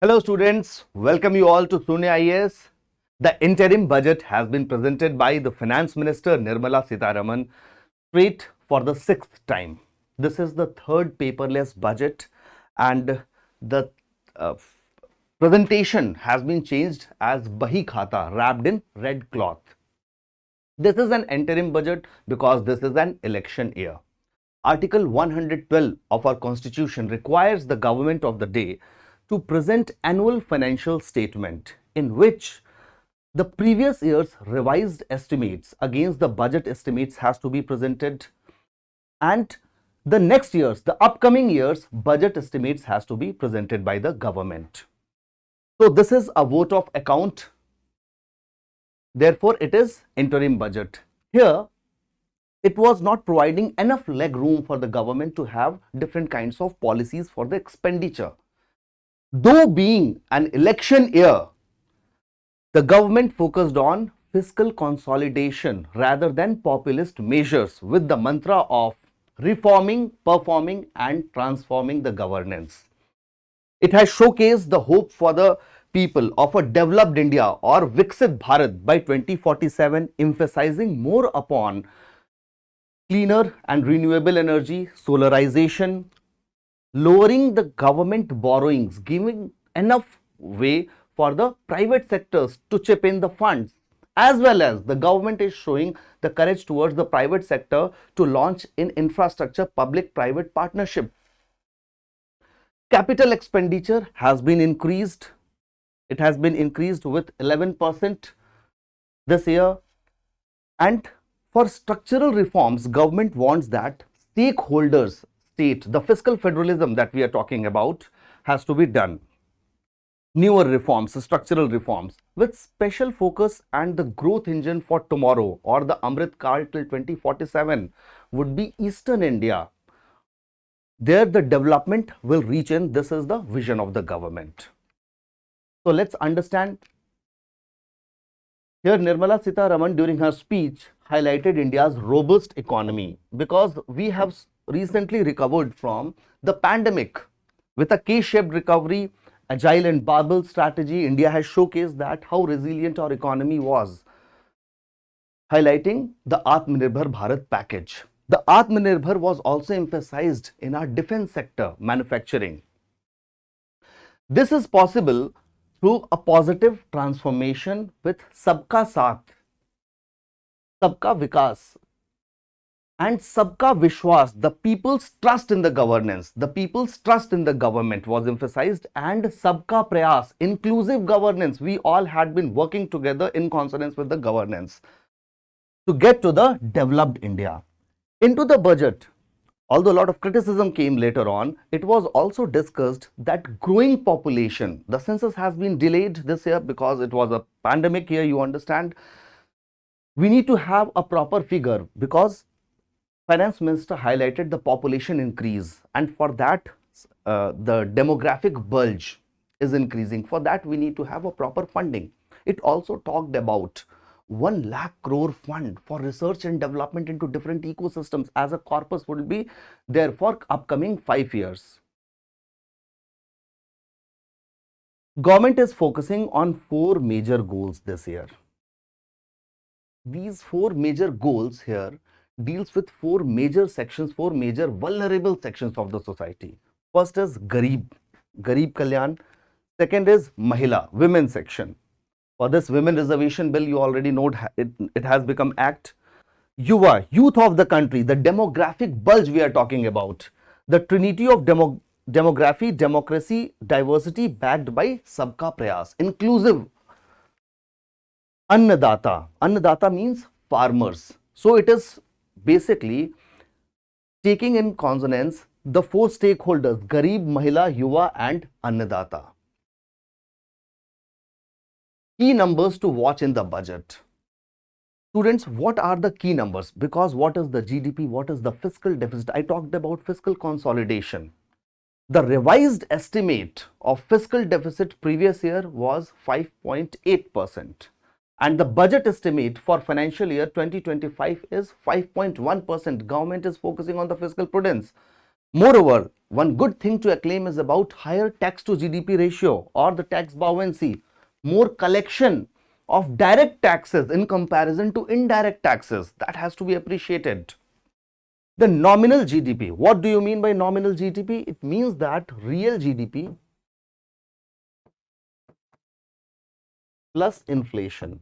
Hello students, welcome you all to Sunya IAS. The interim budget has been presented by the Finance Minister Nirmala Sitharaman straight for the sixth time. This is the third paperless budget and the uh, presentation has been changed as Bahi Khata wrapped in red cloth. This is an interim budget because this is an election year. Article 112 of our constitution requires the government of the day to present annual financial statement in which the previous year's revised estimates against the budget estimates has to be presented, and the next year's, the upcoming year's budget estimates has to be presented by the government. So this is a vote of account. Therefore, it is interim budget. Here, it was not providing enough leg room for the government to have different kinds of policies for the expenditure. Though being an election year, the government focused on fiscal consolidation rather than populist measures with the mantra of reforming, performing and transforming the governance. It has showcased the hope for the people of a developed India or Viksit Bharat by 2047, emphasizing more upon cleaner and renewable energy, solarization, lowering the government borrowings, giving enough way for the private sectors to chip in the funds, as well as the government is showing the courage towards the private sector to launch in infrastructure public-private partnership. Capital expenditure has been increased. It has been increased with 11% this year. And for structural reforms, government wants that stakeholders, the fiscal federalism that we are talking about has to be done. Newer reforms, structural reforms with special focus, and the growth engine for tomorrow or the Amrit Kal till 2047 would be Eastern India. There the development will reach in. This is the vision of the government. So let's understand. Here Nirmala Sitharaman during her speech highlighted India's robust economy because we have recently recovered from the pandemic with a K-shaped recovery, agile and barbell strategy. India has showcased that how resilient our economy was, highlighting the Atmanirbhar Bharat package. The Atmanirbhar was also emphasized in our defense sector, manufacturing. This is possible through a positive transformation with Sabka Saath, Sabka Vikas and Sabka Vishwas. The people's trust in the governance, the people's trust in the government was emphasized, and Sabka Prayas, inclusive governance. We all had been working together in consonance with the governance to get to the developed India. Into the budget, although a lot of criticism came later on, it was also discussed that growing population, the census has been delayed this year because it was a pandemic year, you understand. We need to have a proper figure because Finance Minister highlighted the population increase, and for that the demographic bulge is increasing. For that we need to have a proper funding. It also talked about 1 lakh crore fund for research and development into different ecosystems as a corpus would be there for upcoming 5 years. Government is focusing on 4 major goals this year. These 4 major goals here deals with 4 major sections, 4 major vulnerable sections of the society. First is Garib Kalyan. Second is Mahila, women section. For this women reservation bill, you already know it has become act. Yuva, youth of the country, the demographic bulge we are talking about. The trinity of demography, democracy, diversity backed by Sabka Prayas. Inclusive. Annadata. Annadata means farmers. So it is basically taking in consonance the 4 stakeholders: Garib, Mahila, Yuva and Annadata. Key numbers to watch in the budget. Students, what are the key numbers? Because what is the GDP? What is the fiscal deficit? I talked about fiscal consolidation. The revised estimate of fiscal deficit previous year was 5.8%. And the budget estimate for financial year 2025 is 5.1%. Government is focusing on the fiscal prudence. Moreover, one good thing to acclaim is about higher tax to GDP ratio or the tax buoyancy, more collection of direct taxes in comparison to indirect taxes. That has to be appreciated. The nominal GDP. What do you mean by nominal GDP? It means that real GDP plus inflation.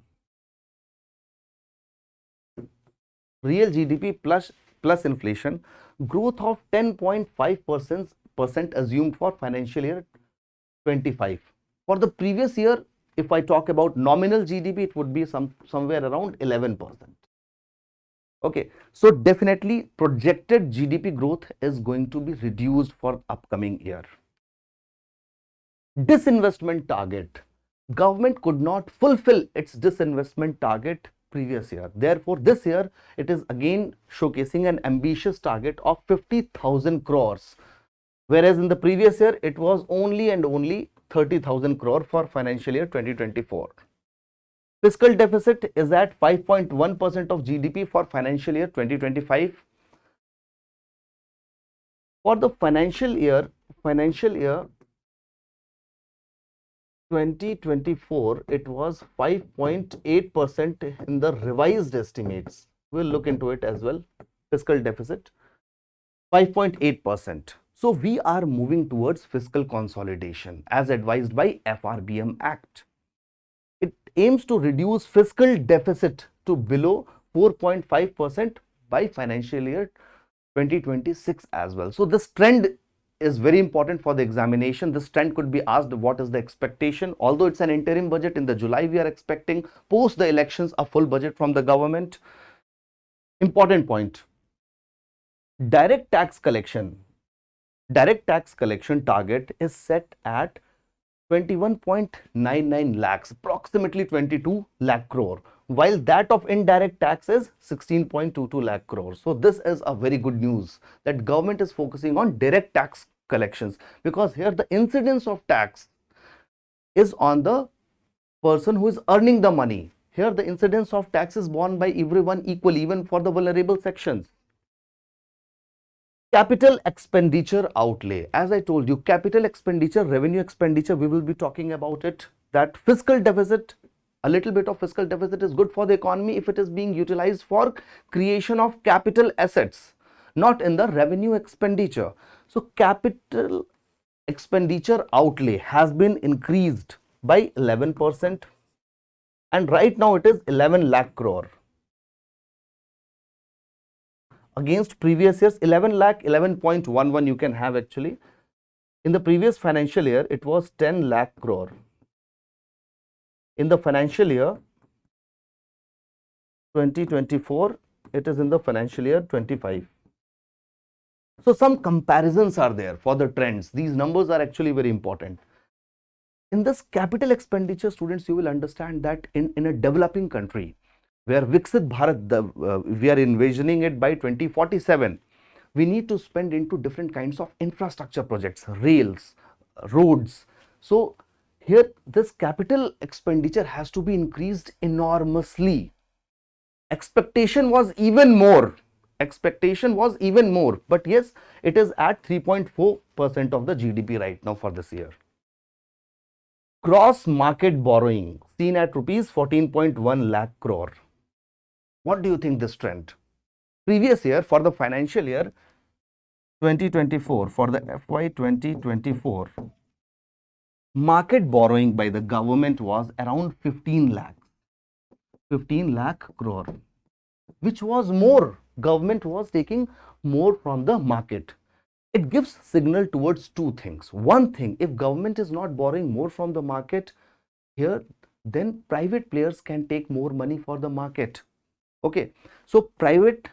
Real GDP plus inflation, growth of 10.5% assumed for financial year 25. For the previous year, if I talk about nominal GDP, it would be somewhere around 11%. Okay, so definitely projected GDP growth is going to be reduced for upcoming year. Disinvestment target. Government could not fulfill its disinvestment target previous year. Therefore, this year it is again showcasing an ambitious target of 50,000 crores. Whereas in the previous year, it was only and only 30,000 crore for financial year 2024. Fiscal deficit is at 5.1% of GDP for financial year 2025. For the financial year 2024, it was 5.8% in the revised estimates. We'll look into it as well. Fiscal deficit, 5.8%. So we are moving towards fiscal consolidation as advised by FRBM Act. It aims to reduce fiscal deficit to below 4.5% by financial year 2026 as well. So this trend is very important for the examination. This trend could be asked, what is the expectation? Although it's an interim budget, in the July we are expecting post the elections a full budget from the government. Important point, direct tax collection target is set at 21.99 lakhs, approximately 22 lakh crore, while that of indirect tax is 16.22 lakh crore. So this is a very good news that government is focusing on direct tax collections, because here the incidence of tax is on the person who is earning the money. Here the incidence of tax is borne by everyone equally, even for the vulnerable sections. Capital expenditure outlay. As I told you, capital expenditure, revenue expenditure, we will be talking about it. That fiscal deficit, a little bit of fiscal deficit is good for the economy if it is being utilized for creation of capital assets, not in the revenue expenditure. So capital expenditure outlay has been increased by 11%, and right now it is 11 lakh crore. Against previous years, 11 lakh, 11.11 you can have actually. In the previous financial year, it was 10 lakh crore. In the financial year 2024, it is in the financial year 25. So some comparisons are there for the trends. These numbers are actually very important. In this capital expenditure, students, you will understand that in a developing country, where Viksit Bharat, we are envisioning it by 2047, we need to spend into different kinds of infrastructure projects, rails, roads. So here this capital expenditure has to be increased enormously. Expectation was even more, but yes, it is at 3.4% of the GDP right now for this year. Cross market borrowing seen at rupees 14.1 lakh crore. What do you think this trend? Previous year, for the financial year 2024, for the FY 2024, market borrowing by the government was around 15 lakh crore, which was more. Government was taking more from the market. It gives signal towards two things. One thing, if government is not borrowing more from the market here, then private players can take more money for the market. Okay, so private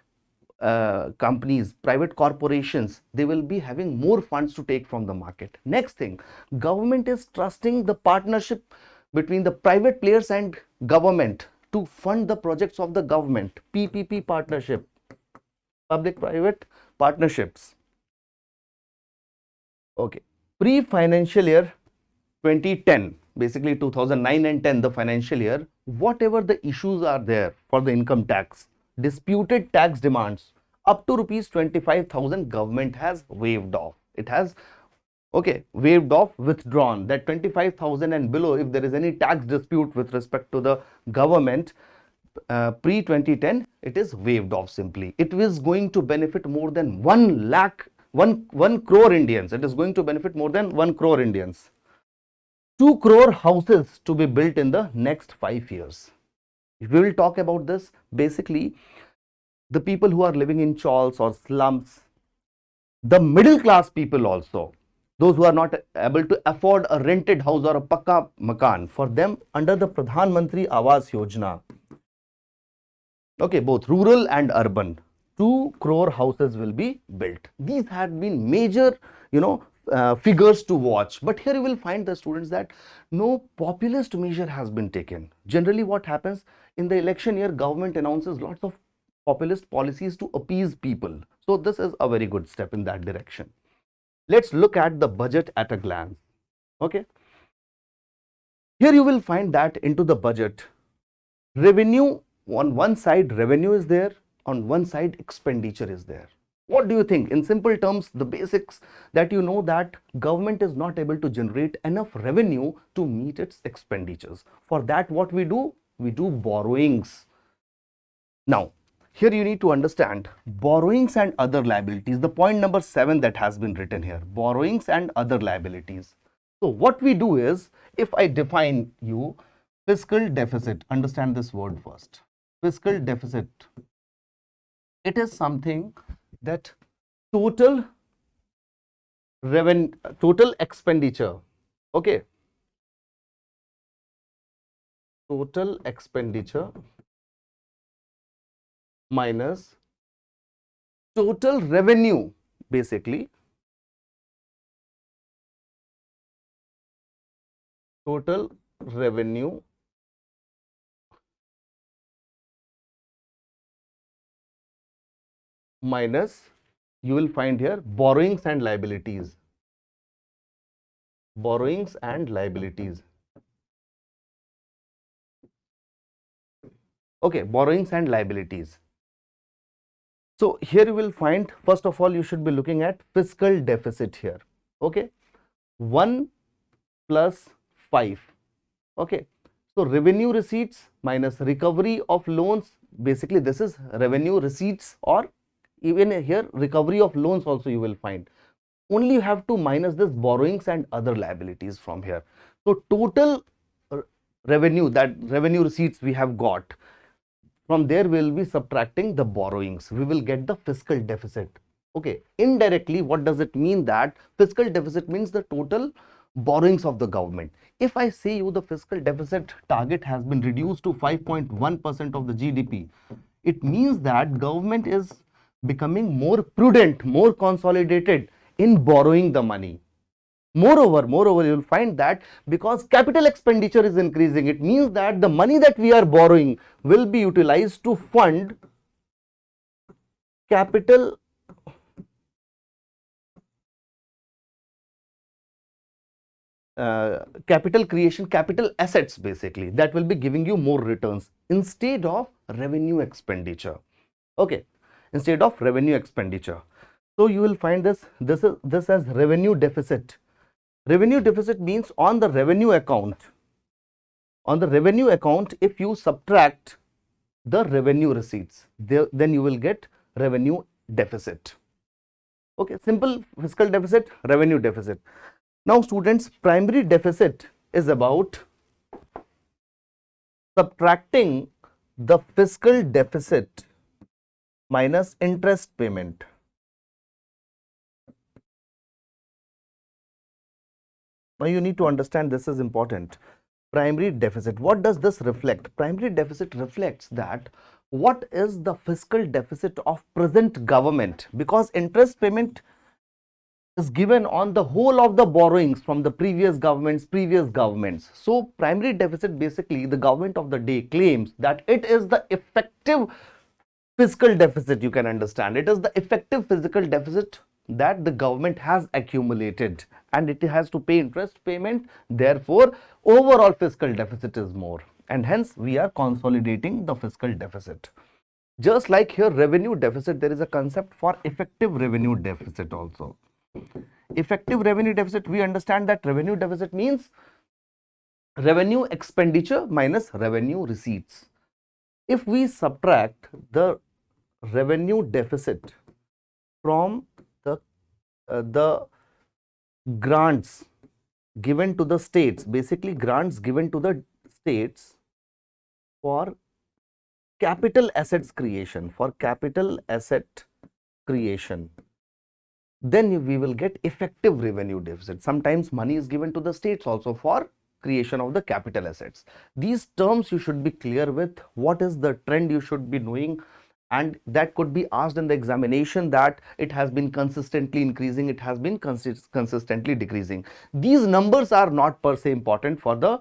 companies, private corporations, they will be having more funds to take from the market. Next thing, government is trusting the partnership between the private players and government to fund the projects of the government. PPP partnership, public-private partnerships. Okay, pre-financial year 2010, basically 2009 and 10, the financial year, whatever the issues are there for the income tax, disputed tax demands up to rupees 25,000 government has waived off. It has waived off, withdrawn. That 25,000 and below, if there is any tax dispute with respect to the government pre 2010, it is waived off simply. It is going to benefit more than 1 crore Indians. It is going to benefit more than 1 crore Indians. 2 crore houses to be built in the next 5 years. If we will talk about this, basically the people who are living in chawls or slums, the middle class people also, those who are not able to afford a rented house or a pakka makan, for them under the Pradhan Mantri Awas Yojana, both rural and urban, 2 crore houses will be built. These had been major, figures to watch. But here you will find the students that no populist measure has been taken. Generally what happens in the election year, government announces lots of populist policies to appease people. So this is a very good step in that direction. Let's look at the budget at a glance. Here you will find that into the budget, revenue, on one side revenue is there, on one side expenditure is there. What do you think? In simple terms, the basics that you know, that government is not able to generate enough revenue to meet its expenditures. For that, what we do? We do borrowings. Now, here you need to understand borrowings and other liabilities. The point number 7 that has been written here, borrowings and other liabilities. So what we do is, if I define you fiscal deficit, understand this word first. Fiscal deficit, it is something that total revenue, total expenditure, total expenditure minus total revenue, basically total revenue minus, you will find here, borrowings and liabilities. Borrowings and liabilities. Borrowings and liabilities. So here you will find, first of all, you should be looking at fiscal deficit here. 1 plus 5. So revenue receipts minus recovery of loans. Basically, this is revenue receipts, or even here recovery of loans also you will find. Only you have to minus this borrowings and other liabilities from here. So total revenue, that revenue receipts we have got, from there we will be subtracting the borrowings. We will get the fiscal deficit. Indirectly, what does it mean? That fiscal deficit means the total borrowings of the government. If I say you the fiscal deficit target has been reduced to 5.1% of the GDP, it means that government is becoming more prudent, more consolidated in borrowing the money. Moreover, you will find that because capital expenditure is increasing, it means that the money that we are borrowing will be utilized to fund capital creation, capital assets, basically, that will be giving you more returns instead of revenue expenditure. Instead of revenue expenditure. So you will find this as revenue deficit. Revenue deficit means on the revenue account, if you subtract the revenue receipts, then you will get revenue deficit. Simple fiscal deficit, revenue deficit. Now students, primary deficit is about subtracting the fiscal deficit minus interest payment. Now you need to understand, this is important. Primary deficit, what does this reflect? Primary deficit reflects that what is the fiscal deficit of present government, because interest payment is given on the whole of the borrowings from the previous governments. So primary deficit, basically the government of the day claims that it is the effective fiscal deficit. You can understand, it is the effective fiscal deficit that the government has accumulated, and it has to pay interest payment. Therefore, overall fiscal deficit is more, and hence we are consolidating the fiscal deficit. Just like here revenue deficit, there is a concept for effective revenue deficit also. Effective revenue deficit, we understand that revenue deficit means revenue expenditure minus revenue receipts. If we subtract the revenue deficit from the grants given to the states, basically grants given to the states for capital assets creation, then we will get effective revenue deficit. Sometimes money is given to the states also for creation of the capital assets. These terms you should be clear with. What is the trend you should be knowing, and that could be asked in the examination, that it has been consistently increasing, it has been consistently decreasing. These numbers are not per se important for the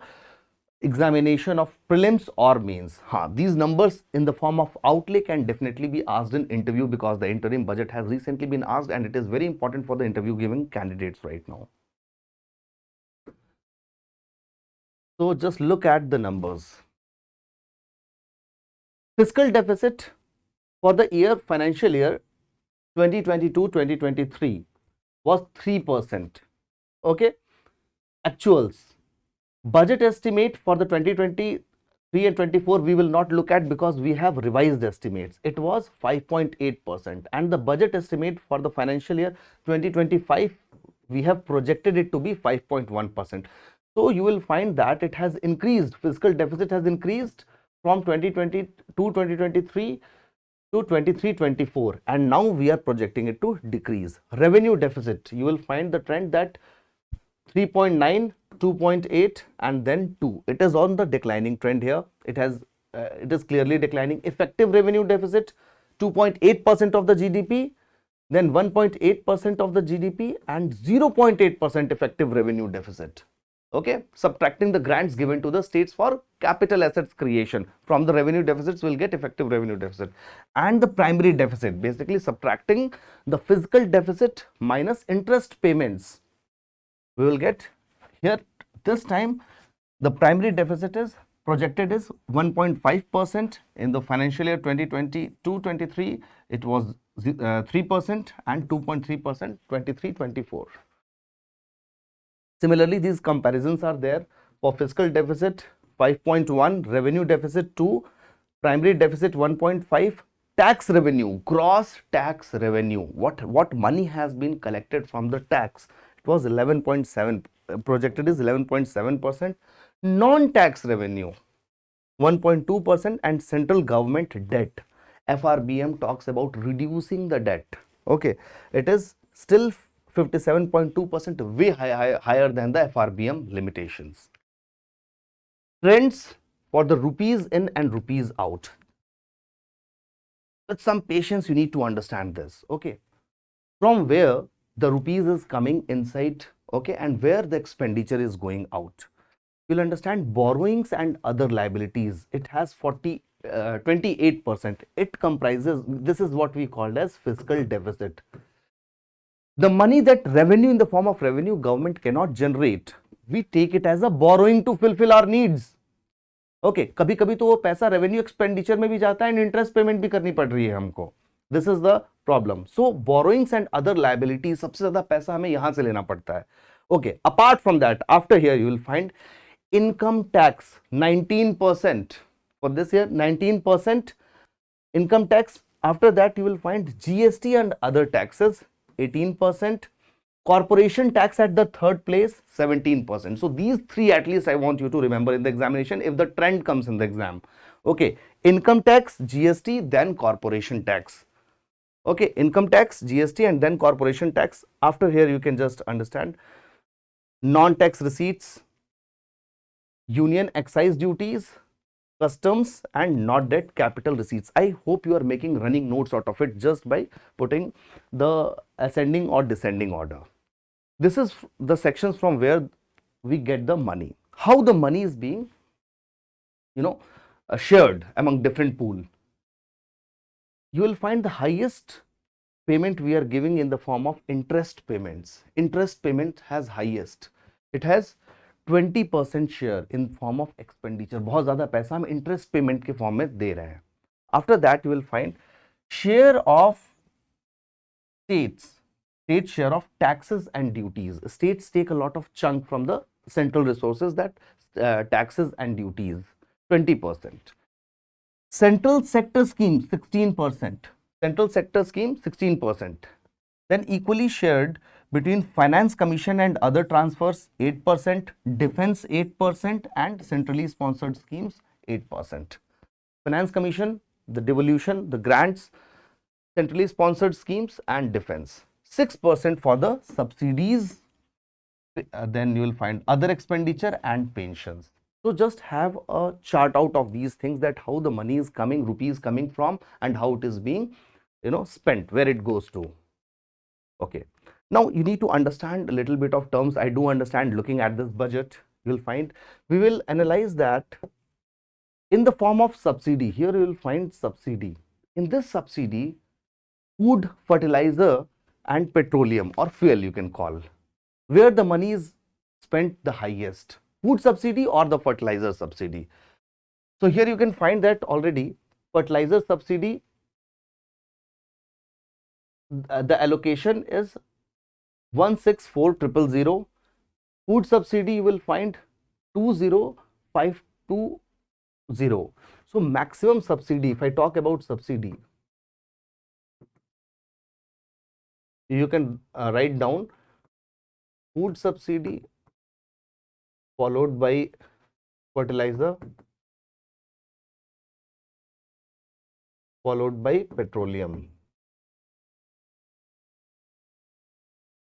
examination of prelims or mains. These numbers in the form of outlay can definitely be asked in interview, because the interim budget has recently been asked and it is very important for the interview giving candidates right now. So just look at the numbers. Fiscal deficit for the financial year 2022-2023 was 3%. Okay, actuals. Budget estimate for the 2023 and 24 we will not look at, because we have revised estimates. It was 5.8%, and the budget estimate for the financial year 2025 we have projected it to be 5.1%. So you will find that it has increased. Fiscal deficit has increased from 2022-2023 to 23-24, and now we are projecting it to decrease. Revenue deficit, you will find the trend that 3.9, 2.8 and then 2. It is on the declining trend here. It is clearly declining. Effective revenue deficit 2.8% of the GDP, then 1.8% of the GDP and 0.8% effective revenue deficit. Okay, subtracting the grants given to the states for capital assets creation. From the revenue deficits, we'll get effective revenue deficit. And the primary deficit, basically subtracting the fiscal deficit minus interest payments. We will get here, this time the primary deficit is projected is 1.5%. In the financial year 2022-23, it was 3% and 2.3% 23-24. Similarly, these comparisons are there for fiscal deficit 5.1, revenue deficit 2, primary deficit 1.5, tax revenue, gross tax revenue, what money has been collected from the tax. It was 11.7, projected is 11.7%, non-tax revenue 1.2%, and central government debt. FRBM talks about reducing the debt. Okay, it is still 57.2%, way higher than the FRBM limitations. Trends for the rupees in and rupees out. With some patience, you need to understand this. Okay, from where the rupees is coming inside, okay, and where the expenditure is going out. You'll understand borrowings and other liabilities. It has 28%. It comprises, this is what we called as fiscal deficit. The money that revenue, in the form of revenue, government cannot generate, we take it as a borrowing to fulfill our needs. Okay, कभी कभी तो वो पैसा revenue expenditure में भी जाता है and interest payment भी करनी पड़ रही है हमको. This is the problem. So borrowings and other liability, सबसे ज्यादा पैसा हमें यहां से लेना पड़ता है. Okay, apart from that, after here you will find income tax 19% for this year, 19% income tax. After that you will find GST and other taxes 18%, corporation tax at the third place 17%. So these three at least I want you to remember in the examination if the trend comes in the exam. Okay, income tax, GST, then corporation tax. Okay, income tax, GST and then corporation tax. After here you can just understand non-tax receipts, union excise duties, customs and not debt capital receipts. I hope you are making running notes out of it just by putting the ascending or descending order. This is the sections from where we get the money. How the money is being, shared among different pool. You will find the highest payment we are giving in the form of interest payments. Interest payment has highest. It has 20% share in form of expenditure. बहुत ज्यादा पैसा हम interest payment के form में दे रहे हैं. After that, you will find share of states, state share of taxes and duties. States take a lot of chunk from the central resources, that taxes and duties, 20%. Central sector scheme, 16%. Central sector scheme, 16%. Then equally shared between Finance Commission and other transfers, 8%, Defense 8%, and centrally sponsored schemes, 8%. Finance Commission, the devolution, the grants, centrally sponsored schemes, and defense. 6% for the subsidies. Then you will find other expenditure and pensions. So just have a chart out of these things, that how the money is coming, rupees coming from, and how it is being, spent, where it goes to. Okay. Now you need to understand a little bit of terms. I do understand, looking at this budget, you will find we will analyze that in the form of subsidy. Here you will find subsidy. In this subsidy, food, fertilizer, and petroleum or fuel, you can call, where the money is spent the highest, food subsidy or the fertilizer subsidy. So here you can find that already fertilizer subsidy, the allocation is 164,000. Food subsidy you will find 20,520. So maximum subsidy, if I talk about subsidy, you can write down food subsidy followed by fertilizer followed by petroleum.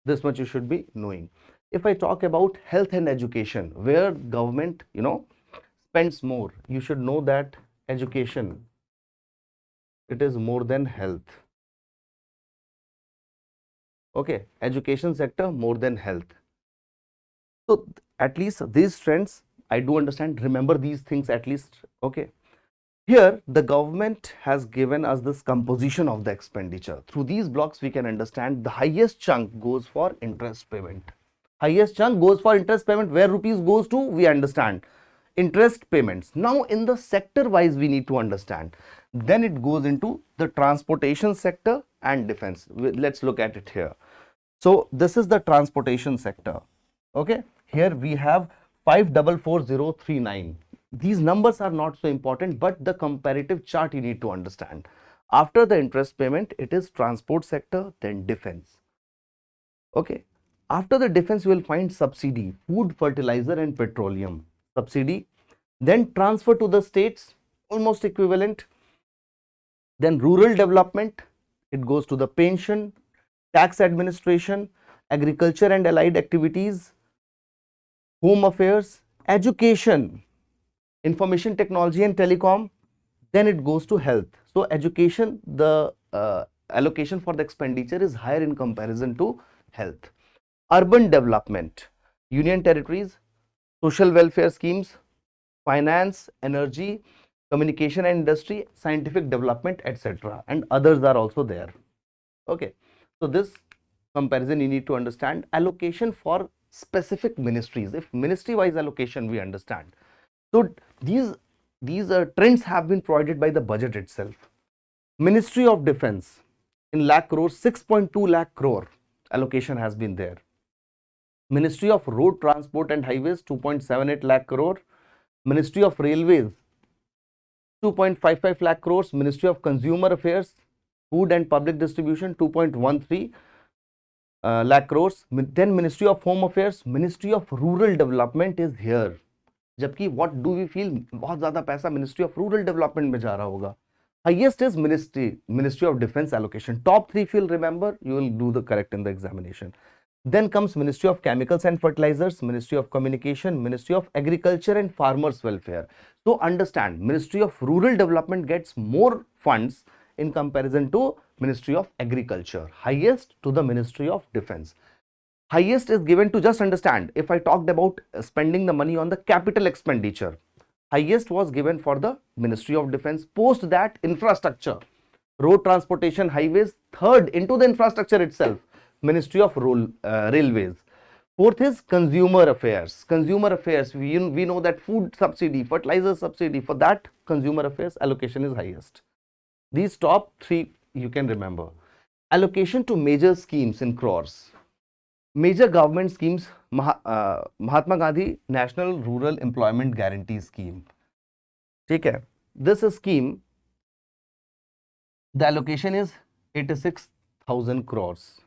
This much you should be knowing. If I talk about health and education, where government, spends more, you should know that education, it is more than health. Okay, education sector more than health. So at least these trends I do understand. Remember these things at least. Okay. Here the government has given us this composition of the expenditure. Through these blocks we can understand the highest chunk goes for interest payment. Highest chunk goes for interest payment. Where rupees goes to, we understand. Interest payments. Now in the sector wise we need to understand. Then it goes into the transportation sector and defense. Let's look at it here. So this is the transportation sector. Okay. Here we have 544039. These numbers are not so important, but the comparative chart you need to understand. After the interest payment, it is transport sector, then defense. Okay. After the defense, you will find subsidy, food, fertilizer, and petroleum. Subsidy, then transfer to the states, almost equivalent. Then rural development, it goes to the pension, tax administration, agriculture and allied activities, home affairs, education, information technology and telecom, then it goes to health. So education, the allocation for the expenditure is higher in comparison to health. Urban development, union territories, social welfare schemes, finance, energy, communication and industry, scientific development, etc. and others are also there. Okay. So this comparison you need to understand. Allocation for specific ministries. If ministry wise allocation we understand. So these trends have been provided by the budget itself. Ministry of Defense in lakh crore, 6.2 lakh crore allocation has been there. Ministry of Road Transport and Highways, 2.78 lakh crore. Ministry of Railways, 2.55 lakh crores. Ministry of Consumer Affairs, Food and Public Distribution, 2.13 lakh crores. Then Ministry of Home Affairs, Ministry of Rural Development is here. जबकि what do we feel, बहुत ज़्यादा पैसा Ministry of Rural Development में जा रहा होगा. Highest is Ministry of Defense allocation. Top 3 if you'll remember, you will do the correct in the examination. Then comes Ministry of Chemicals and Fertilizers, Ministry of Communication, Ministry of Agriculture and Farmers Welfare. So understand, Ministry of Rural Development gets more funds in comparison to Ministry of Agriculture. Highest to the Ministry of Defense. Highest is given to, just understand, if I talked about spending the money on the capital expenditure, highest was given for the Ministry of Defense. Post that, infrastructure, road transportation, highways. Third, into the infrastructure itself, Ministry of Railways. Fourth is Consumer Affairs. Consumer Affairs, we know that food subsidy, fertilizer subsidy, for that Consumer Affairs allocation is highest. These top three you can remember. Allocation to major schemes in crores. Major government schemes, Mahatma Gandhi National Rural Employment Guarantee Scheme. ठीक है, this scheme, the allocation is 86,000 crores.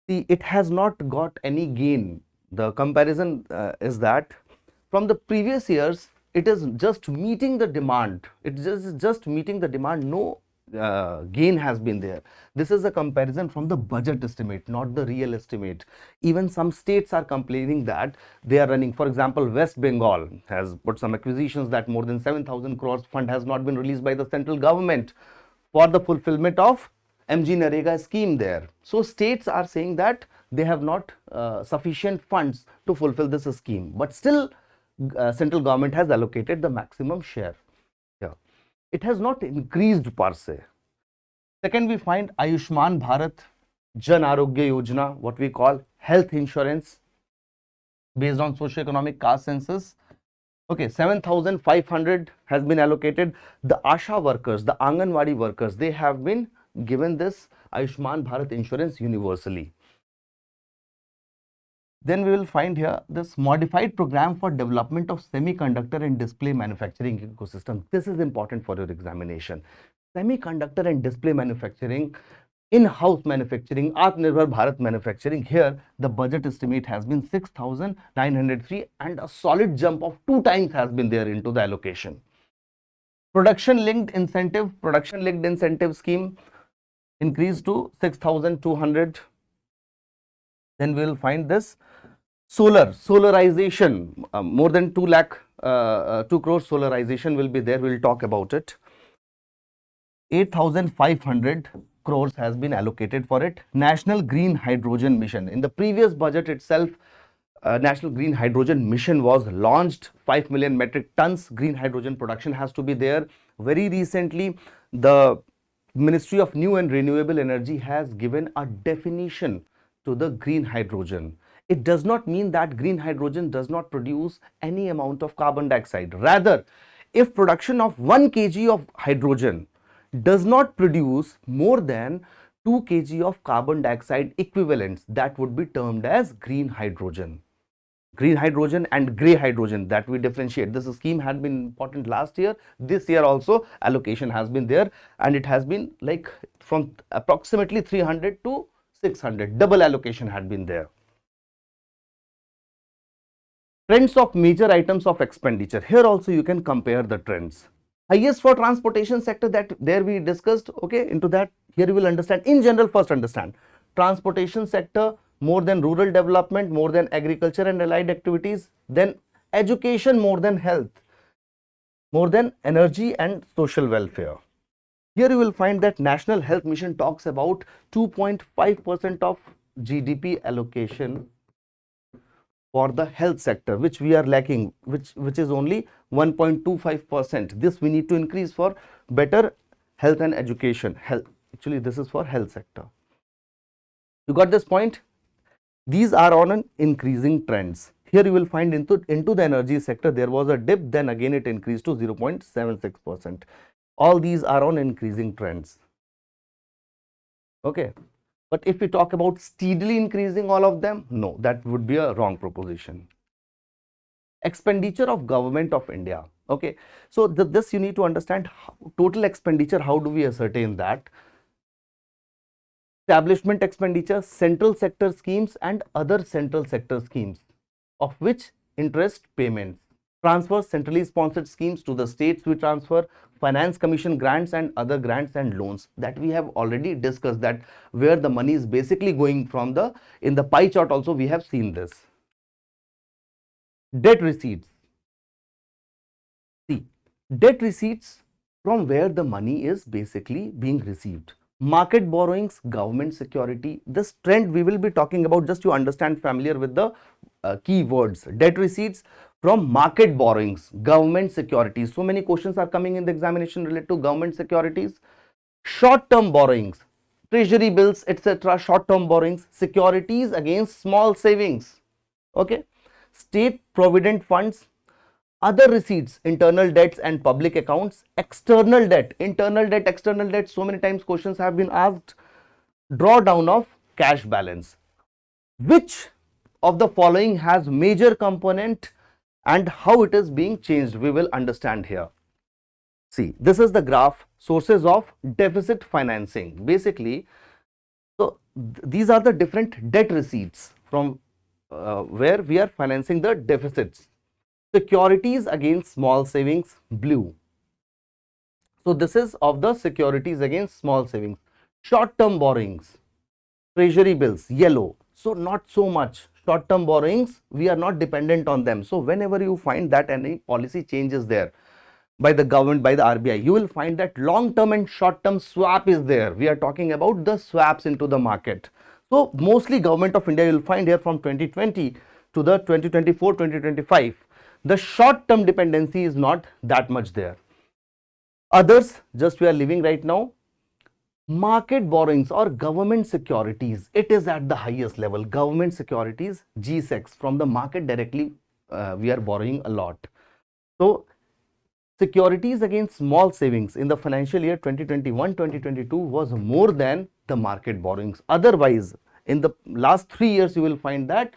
See, it has not got any gain. The comparison is that from the previous years, it is just meeting the demand. It is just meeting the demand. No gain has been there. This is a comparison from the budget estimate, not the real estimate. Even some states are complaining that they are running. For example, West Bengal has put some acquisitions that more than 7,000 crores fund has not been released by the central government for the fulfillment of MG Narega scheme there. So states are saying that they have not sufficient funds to fulfill this scheme, but still central government has allocated the maximum share. Yeah. It has not increased per se. Second, we find Ayushman Bharat Jan Arogya Yojana, what we call health insurance based on socio-economic caste census. Okay, 7,500 has been allocated. The Asha workers, the Anganwadi workers, they have been given this Ayushman Bharat insurance universally. Then we will find here this modified program for development of semiconductor and display manufacturing ecosystem. This is important for your examination. Semiconductor and display manufacturing, in-house manufacturing, Atmanirbhar Bharat manufacturing. Here the budget estimate has been 6,903 and a solid jump of 2 times has been there into the allocation. Production linked incentive scheme increased to 6,200. Then we will find this solarization, more than 2 crore solarization will be there. We will talk about it. 8,500 crores has been allocated for it. National Green Hydrogen Mission. In the previous budget itself, National Green Hydrogen Mission was launched. 5 million metric tons green hydrogen production has to be there. Very recently, the Ministry of New and Renewable Energy has given a definition to the green hydrogen. It does not mean that green hydrogen does not produce any amount of carbon dioxide. Rather, if production of 1 kg of hydrogen does not produce more than 2 kg of carbon dioxide equivalents, that would be termed as green hydrogen. Green hydrogen and grey hydrogen, that we differentiate. This scheme had been important last year. This year also allocation has been there, and it has been like from approximately 300 to 600. Double allocation had been there. Trends of major items of expenditure. Here also you can compare the trends. Highest for transportation sector, that there we discussed. Okay, into that here you will understand. In general, first understand transportation sector more than rural development, more than agriculture and allied activities, then education more than health, more than energy and social welfare. Here you will find that National Health Mission talks about 2.5% of GDP allocation for the health sector, which we are lacking, which is only 1.25%. This we need to increase for better health and education. Actually, this is for health sector. You got this point? These are on an increasing trends. Here you will find into the energy sector, there was a dip, then again it increased to 0.76%. All these are on increasing trends. Okay. But if we talk about steadily increasing all of them, no, that would be a wrong proposition. Expenditure of Government of India. Okay. So this you need to understand. Total expenditure, how do we ascertain that? Establishment expenditure, central sector schemes and other central sector schemes, of which interest payments. Transfer centrally sponsored schemes to the states we transfer, finance commission grants and other grants and loans, that we have already discussed, that where the money is basically going from. In the pie chart also we have seen this. Debt receipts. See, debt receipts from where the money is basically being received. Market borrowings, government security. This trend we will be talking about, just to understand, familiar with the key words. Debt receipts from market borrowings, government securities. So many questions are coming in the examination related to government securities. Short-term borrowings, treasury bills, etc. Short-term borrowings, securities against small savings. Okay. State provident funds, Other receipts, internal debts and public accounts. External debt, internal debt, external debt, so many times questions have been asked. Drawdown of cash balance. Which of the following has major component and how it is being changed, we will understand here. See, this is the graph, sources of deficit financing. Basically, so these are the different debt receipts from where we are financing the deficits. Securities against small savings, blue. So this is of the securities against small savings. Short term borrowings, treasury bills, yellow. So not so much. Short term borrowings, we are not dependent on them. So whenever you find that any policy changes there by the government, by the RBI, you will find that long term and short term swap is there. We are talking about the swaps into the market. So mostly government of India, you will find here from 2020 to the 2024-2025, the short term dependency is not that much there. Others, just we are living right now. Market borrowings or government securities, it is at the highest level. Government securities, G-Secs, from the market directly, we are borrowing a lot. So securities against small savings in the financial year 2021-2022 was more than the market borrowings. Otherwise, in the last 3 years, you will find that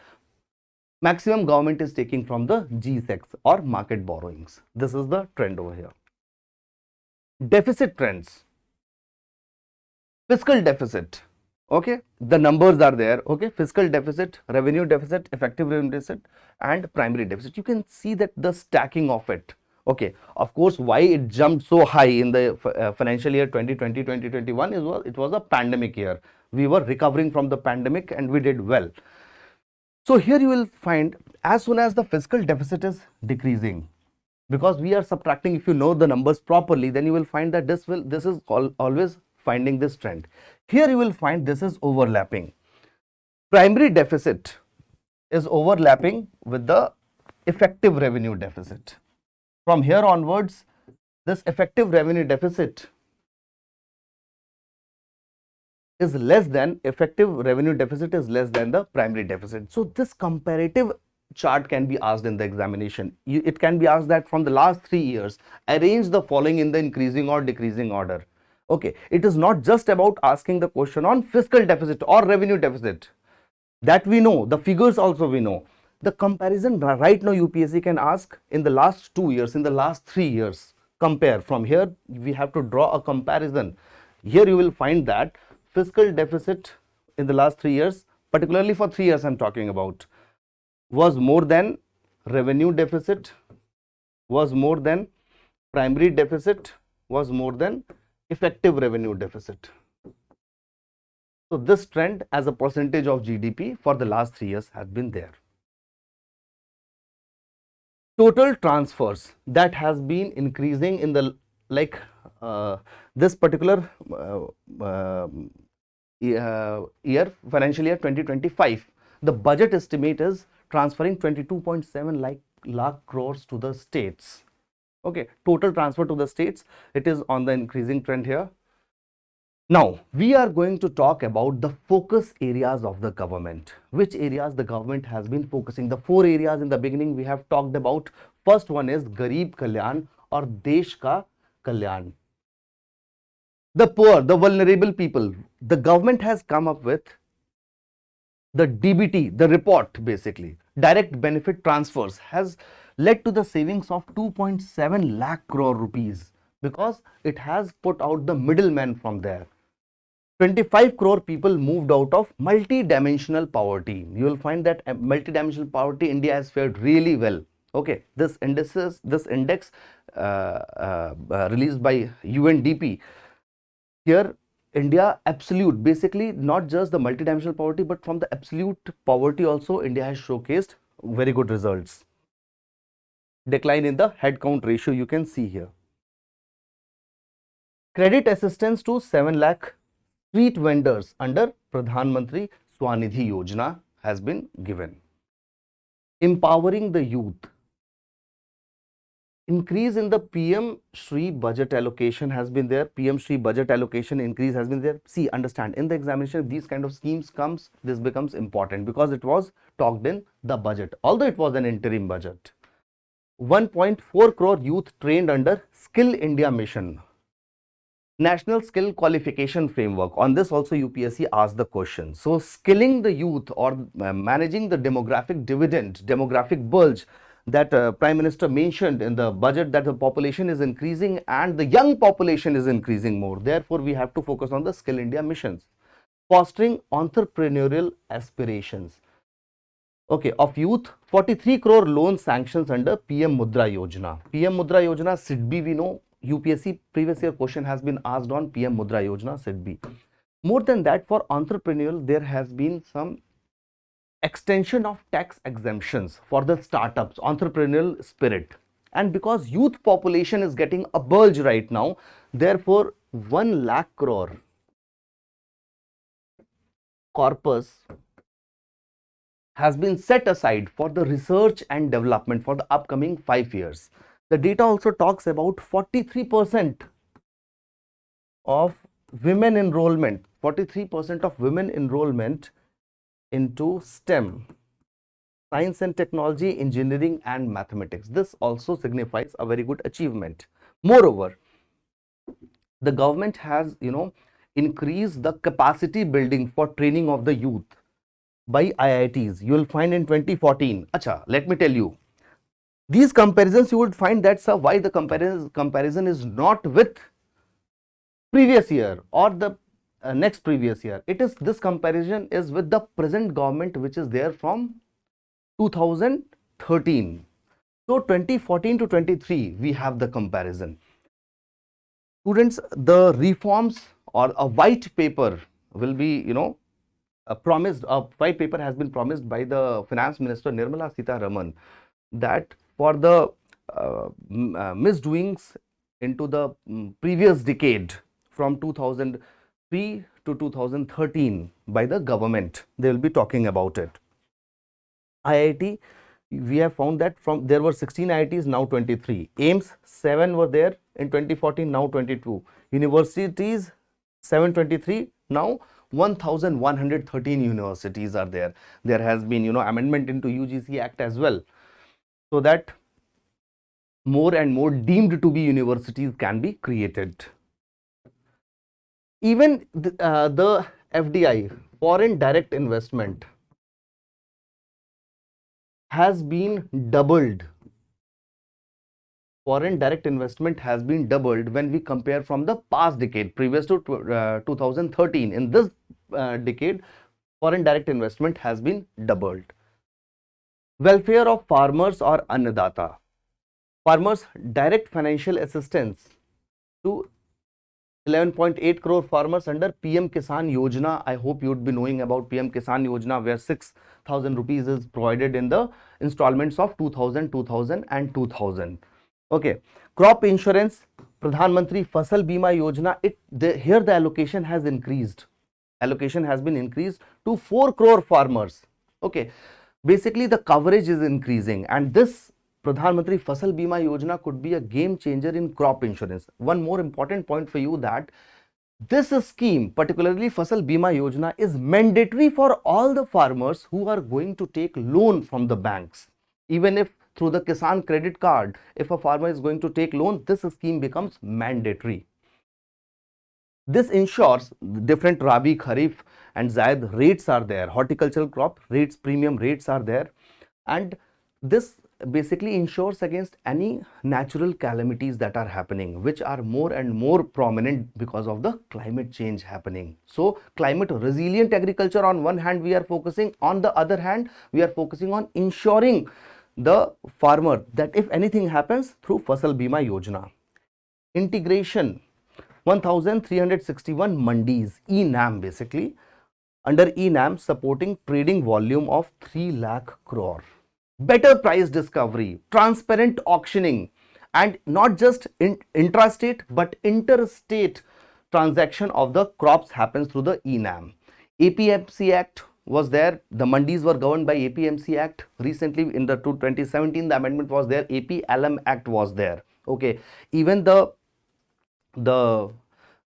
maximum government is taking from the G-Secs or market borrowings. This is the trend over here. Deficit trends. Fiscal deficit, okay, the numbers are there, okay, fiscal deficit, revenue deficit, effective revenue deficit and primary deficit. You can see that the stacking of it, okay. Of course, why it jumped so high in the financial year 2020-2021 it was a pandemic year. We were recovering from the pandemic and we did well. So here you will find as soon as the fiscal deficit is decreasing, because we are subtracting, if you know the numbers properly, then you will find that this is always finding this trend. Here you will find this is overlapping. Primary deficit is overlapping with the effective revenue deficit. From here onwards, this effective revenue deficit is less than the primary deficit. So this comparative chart can be asked in the examination. It can be asked that from the last 3 years, arrange the following in the increasing or decreasing order. Okay, it is not just about asking the question on fiscal deficit or revenue deficit. That we know, the figures also we know. The comparison right now UPSC can ask in the last 2 years, in the last 3 years, compare. From here, we have to draw a comparison. Here you will find that fiscal deficit in the last 3 years, particularly for 3 years I am talking about, was more than revenue deficit, was more than primary deficit, was more than effective revenue deficit. So this trend as a percentage of GDP for the last 3 years has been there. Total transfers, that has been increasing in the this particular year, financial year 2025. The budget estimate is transferring 22.7 lakh crores to the states. Okay, total transfer to the states, it is on the increasing trend here. Now, we are going to talk about the focus areas of the government. Which areas the government has been focusing? The 4 areas in the beginning we have talked about. First one is Garib Kalyan or Desh Ka Kalyan. The poor, the vulnerable people. The government has come up with the DBT, the report basically, direct benefit transfers, has led to the savings of 2.7 lakh crore rupees, because it has put out the middleman from there. 25 crore people moved out of multi-dimensional poverty. You will find that multi-dimensional poverty, India has fared really well. Okay, this index released by UNDP, here India absolute, basically not just the multi-dimensional poverty, but from the absolute poverty also India has showcased very good results. Decline in the head count ratio you can see here. Credit assistance to 7 lakh street vendors under Pradhan Mantri Swanidhi Yojana has been given. Empowering the youth. Increase in the PM Shri budget allocation has been there. PM Shri budget allocation increase has been there. See, understand, in the examination, these kind of schemes comes, this becomes important because it was talked in the budget, although it was an interim budget. 1.4 crore youth trained under Skill India mission. National Skill Qualification Framework. On this also UPSC asked the question. So skilling the youth or managing the demographic dividend, demographic bulge that Prime Minister mentioned in the budget, that the population is increasing and the young population is increasing more. Therefore, we have to focus on the Skill India missions. Fostering entrepreneurial aspirations. Okay, of youth, 43 crore loan sanctions under PM Mudra Yojana. PM Mudra Yojana, SIDBI, we know, UPSC previous year question has been asked on PM Mudra Yojana, SIDBI. More than that, for entrepreneurial, there has been some extension of tax exemptions for the startups, entrepreneurial spirit. And because youth population is getting a bulge right now, therefore 1 lakh crore corpus has been set aside for the research and development for the upcoming 5 years. The data also talks about 43% of women enrollment, 43% of women enrollment into STEM, science and technology, engineering and mathematics. This also signifies a very good achievement. Moreover, the government has, increased the capacity building for training of the youth by IITs. You will find in 2014. Acha, let me tell you. These comparisons you would find that, sir, why the comparison is not with previous year or the next previous year. It is, this comparison is with the present government which is there from 2013. So 2014 to 23 we have the comparison. Students, the reforms or a white paper will be, promised, a white paper has been promised by the Finance Minister Nirmala Sitharaman, that for the misdoings into the previous decade from 2003 to 2013 by the government, they will be talking about it. IIT, we have found that from there were 16 IITs, now 23. AIMS, 7 were there in 2014, now 22. Universities, 723, now 1113 universities are there. There has been, amendment into UGC Act as well, so that more and more deemed to be universities can be created. Even the FDI, foreign direct investment, has been doubled. Foreign direct investment has been doubled when we compare from the past decade, previous to 2013. In this decade, foreign direct investment has been doubled. Welfare of farmers or Annadata. Farmers direct financial assistance to 11.8 crore farmers under PM Kisan Yojana. I hope you would be knowing about PM Kisan Yojana, where 6,000 rupees is provided in the installments of 2,000, 2,000 and 2,000. Okay, crop insurance, Pradhan Mantri Fasal Bima Yojana, here the allocation has increased. Allocation has been increased to 4 crore farmers. Okay, basically the coverage is increasing, and this Pradhan Mantri Fasal Bima Yojana could be a game changer in crop insurance. One more important point for you, that this scheme, particularly Fasal Bima Yojana, is mandatory for all the farmers who are going to take loan from the banks. Even if through the Kisan credit card, if a farmer is going to take loan, this scheme becomes mandatory. This ensures different Rabi, Kharif and Zaid rates are there, horticultural crop rates, premium rates are there, and this basically ensures against any natural calamities that are happening, which are more and more prominent because of the climate change happening. So climate resilient agriculture on one hand we are focusing, on the other hand we are focusing on ensuring the farmer that if anything happens through Fasal Bima Yojana. Integration, 1361 mandis, ENAM basically, under ENAM supporting trading volume of 3 lakh crore. Better price discovery, transparent auctioning, and not just intrastate but interstate transaction of the crops happens through the ENAM. APMC Act was there, the mandis were governed by APMC Act. Recently in the 2017 the amendment was there, AP-ALM Act was there. Okay, even the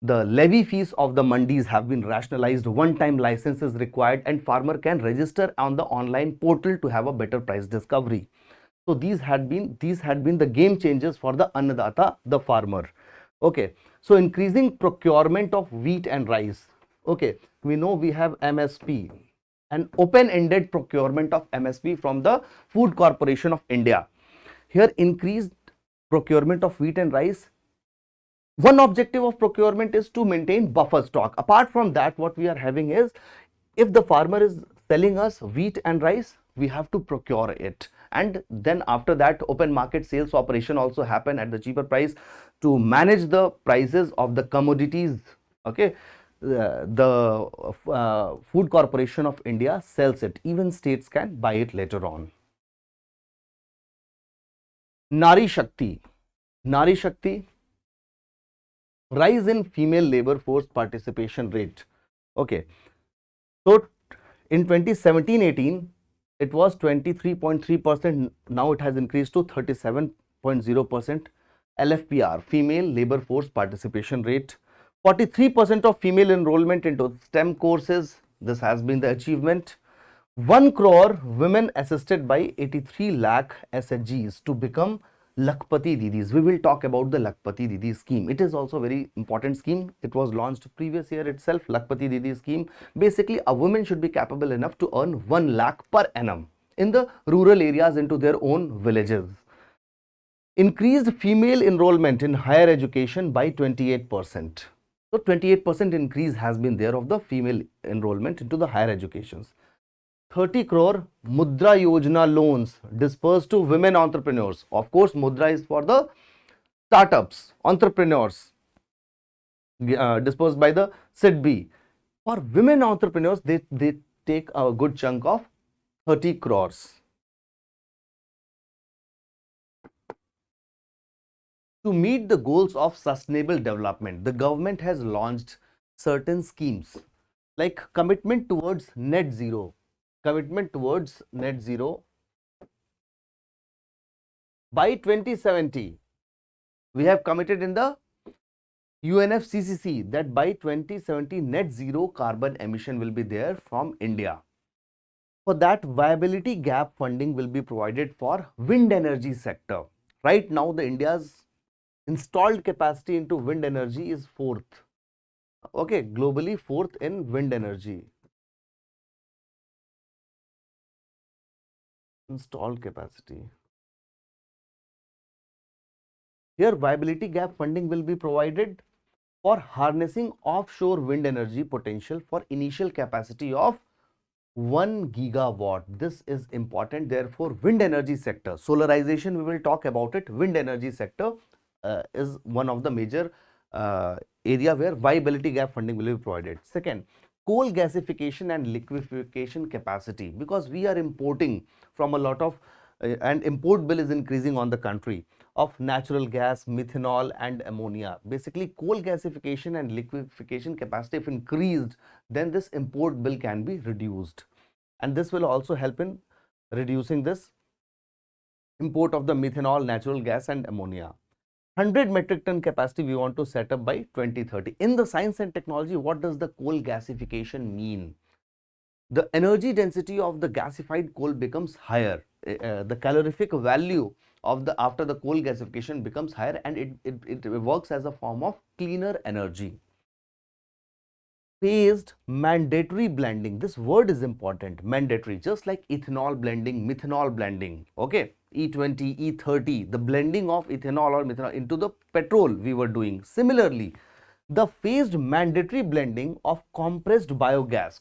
levy fees of the mandis have been rationalized. One-time license is required and farmer can register on the online portal to have a better price discovery. So these had been the game changers for the annadata, the farmer. Okay, so increasing procurement of wheat and rice. Okay, we know we have MSP, an open-ended procurement of MSP from the Food Corporation of India. Here, increased procurement of wheat and rice. One objective of procurement is to maintain buffer stock. Apart from that, what we are having is, if the farmer is selling us wheat and rice, we have to procure it, and then after that open market sales operation also happen at the cheaper price to manage the prices of the commodities. Okay, the Food Corporation of India sells it, even states can buy it later on. Nari Shakti. Nari Shakti, rise in female labor force participation rate. Okay, so in 2017-18, it was 23.3%. Now it has increased to 37.0%. LFPR, female labor force participation rate. 43% of female enrollment into STEM courses. This has been the achievement. 1 crore women assisted by 83 lakh SHGs to become Lakpati Didis. We will talk about the Lakpati Didi scheme. It is also a very important scheme. It was launched previous year itself, Lakpati Didi scheme. Basically, a woman should be capable enough to earn 1 lakh per annum in the rural areas into their own villages. Increased female enrollment in higher education by 28%. So 28% increase has been there of the female enrollment into the higher educations. 30 crore Mudra Yojana loans dispersed to women entrepreneurs. Of course, Mudra is for the startups, entrepreneurs, dispersed by the SIDB. For women entrepreneurs, they take a good chunk of 30 crores. To meet the goals of sustainable development, the government has launched certain schemes like commitment towards net zero. Commitment towards net zero by 2070. We have committed in the UNFCCC that by 2070 net zero carbon emission will be there from India. For that, viability gap funding will be provided for wind energy sector. Right now, the India's installed capacity into wind energy is 4th. Okay, globally 4th in wind energy. Installed capacity. Here, viability gap funding will be provided for harnessing offshore wind energy potential for initial capacity of 1 gigawatt. This is important. Therefore, wind energy sector, solarization, we will talk about it. Wind energy sector is one of the major area where viability gap funding will be provided. Second, coal gasification and liquefaction capacity, because we are importing from a lot of and import bill is increasing on the country of natural gas, methanol and ammonia. Basically, coal gasification and liquefaction capacity if increased, then this import bill can be reduced, and this will also help in reducing this import of the methanol, natural gas and ammonia. 100 metric ton capacity we want to set up by 2030. In the science and technology, what does the coal gasification mean? The energy density of the gasified coal becomes higher. The calorific value of the after the coal gasification becomes higher, and it works as a form of cleaner energy. Phased mandatory blending. This word is important. Mandatory, just like ethanol blending, methanol blending. Okay, E20, E30, the blending of ethanol or methanol into the petrol we were doing. Similarly, the phased mandatory blending of compressed biogas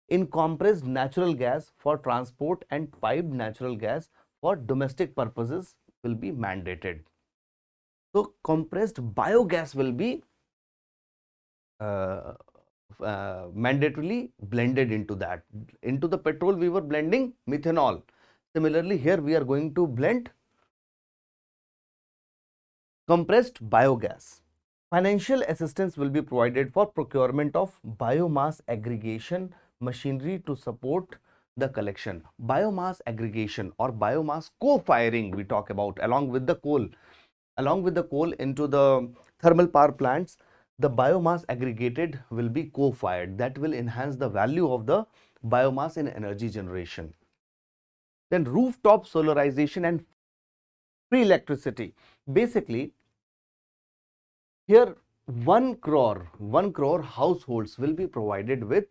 in compressed natural gas for transport and piped natural gas for domestic purposes will be mandated. So, compressed biogas will be mandatorily blended into that. Into the petrol we were blending methanol. Similarly, here we are going to blend compressed biogas. Financial assistance will be provided for procurement of biomass aggregation machinery to support the collection. Biomass aggregation or biomass co-firing we talk about along with the coal into the thermal power plants. The biomass aggregated will be co-fired. That will enhance the value of the biomass in energy generation. Then rooftop solarization and free electricity. Basically, here 1 crore households will be provided with